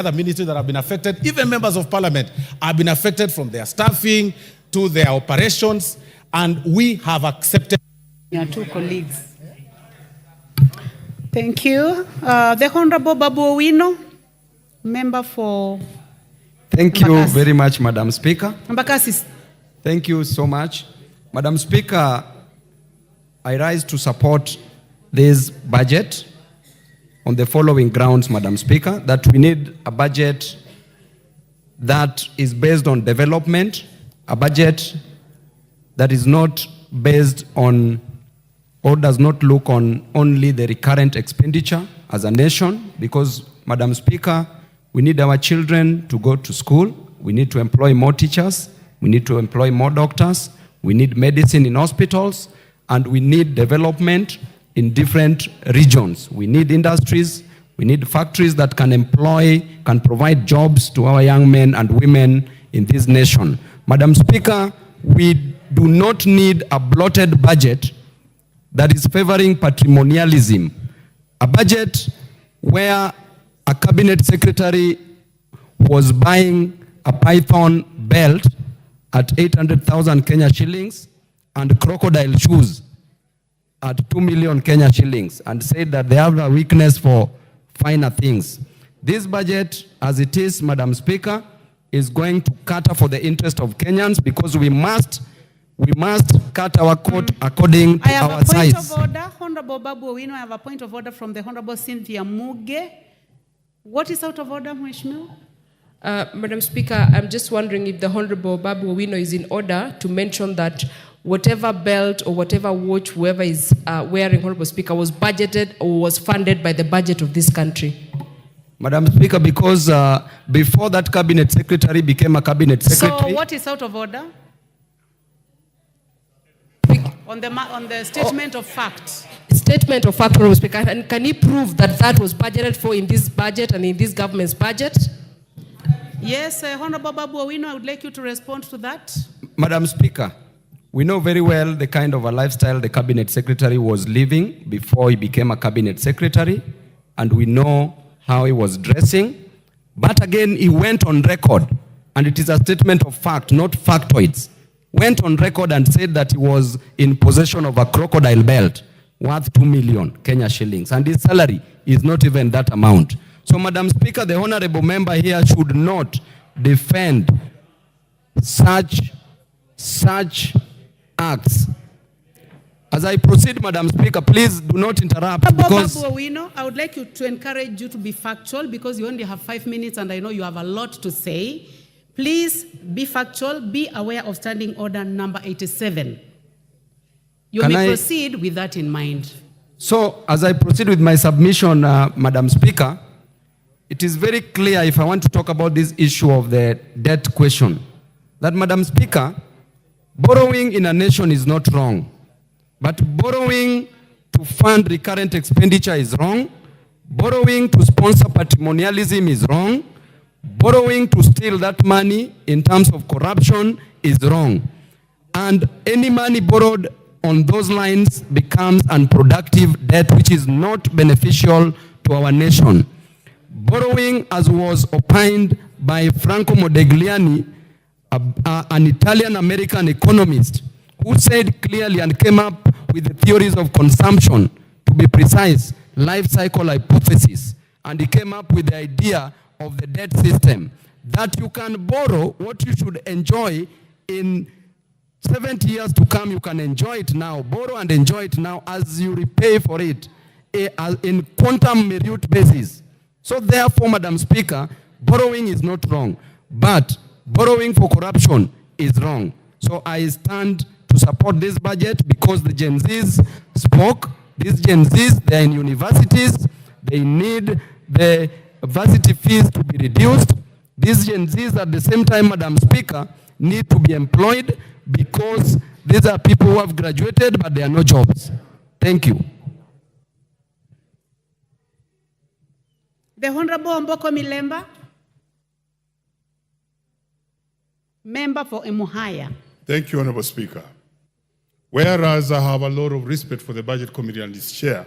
other ministries that have been affected, even members of parliament have been affected from their staffing to their operations, and we have accepted. Your two colleagues. Thank you. The Honorable Babu Owino, member for. Thank you very much, Madam Speaker. Mbakasi. Thank you so much. Madam Speaker, I rise to support this budget on the following grounds, Madam Speaker, that we need a budget that is based on development, a budget that is not based on or does not look on only the recurrent expenditure as a nation, because, Madam Speaker, we need our children to go to school, we need to employ more teachers, we need to employ more doctors, we need medicine in hospitals, and we need development in different regions. We need industries, we need factories that can provide jobs to our young men and women in this nation. Madam Speaker, we do not need a bloated budget that is favoring patrimonialism. A budget where a cabinet secretary was buying a python belt at 800,000 Kenya shillings and crocodile shoes at 2 million Kenya shillings and said that they have a weakness for finer things. This budget, as it is, Madam Speaker, is going to cater for the interest of Kenyans, because we must cut our coat according to our size. I have a point of order. Honorable Babu Owino, I have a point of order from the Honorable Cynthia Muge. What is out of order, Mheshimiwa? Madam Speaker, I'm just wondering if the Honorable Babu Owino is in order to mention that whatever belt or whatever watch whoever is wearing, Honorable Speaker, was budgeted or was funded by the budget of this country. Madam Speaker, because before that cabinet secretary became a cabinet secretary. So what is out of order? On the statement of fact. Statement of fact, Honorable Speaker. And can he prove that that was budgeted for in this budget and in this government's budget? Yes, Honorable Babu Owino, I would like you to respond to that. Madam Speaker, we know very well the kind of a lifestyle the cabinet secretary was living before he became a cabinet secretary, and we know how he was dressing. But again, he went on record, and it is a statement of fact, not factoids. Went on record and said that he was in possession of a crocodile belt worth 2 million Kenya shillings, and his salary is not even that amount. So, Madam Speaker, the honorable member here should not defend such acts. As I proceed, Madam Speaker, please do not interrupt. Because Babu Owino, I would like you to encourage you to be factual, because you only have 5 minutes and I know you have a lot to say. Please be factual, be aware of standing order number 87. You may proceed with that in mind. So, as I proceed with my submission, Madam Speaker, it is very clear, if I want to talk about this issue of the debt question, that, Madam Speaker, borrowing in a nation is not wrong. But borrowing to fund recurrent expenditure is wrong. Borrowing to sponsor patrimonialism is wrong. Borrowing to steal that money in terms of corruption is wrong. And any money borrowed on those lines becomes unproductive debt, which is not beneficial to our nation. Borrowing, as was opined by Franco Modigliani, an Italian-American economist, who said clearly and came up with the theories of consumption, to be precise, life cycle hypothesis, and he came up with the idea of the debt system, that you can borrow what you should enjoy in 70 years to come. You can enjoy it now, borrow and enjoy it now as you repay for it in quantum merit basis. So therefore, Madam Speaker, borrowing is not wrong, but borrowing for corruption is wrong. So I stand to support this budget because the Gen Zs spoke. These Gen Zs, they're in universities. They need the varsity fees to be reduced. These Gen Zs at the same time, Madam Speaker, need to be employed, because these are people who have graduated but there are no jobs. Thank you. The Honorable Omboko Milemba, member for Emuhaya. Thank you, Honorable Speaker. Whereas I have a lot of respect for the Budget Committee and its chair,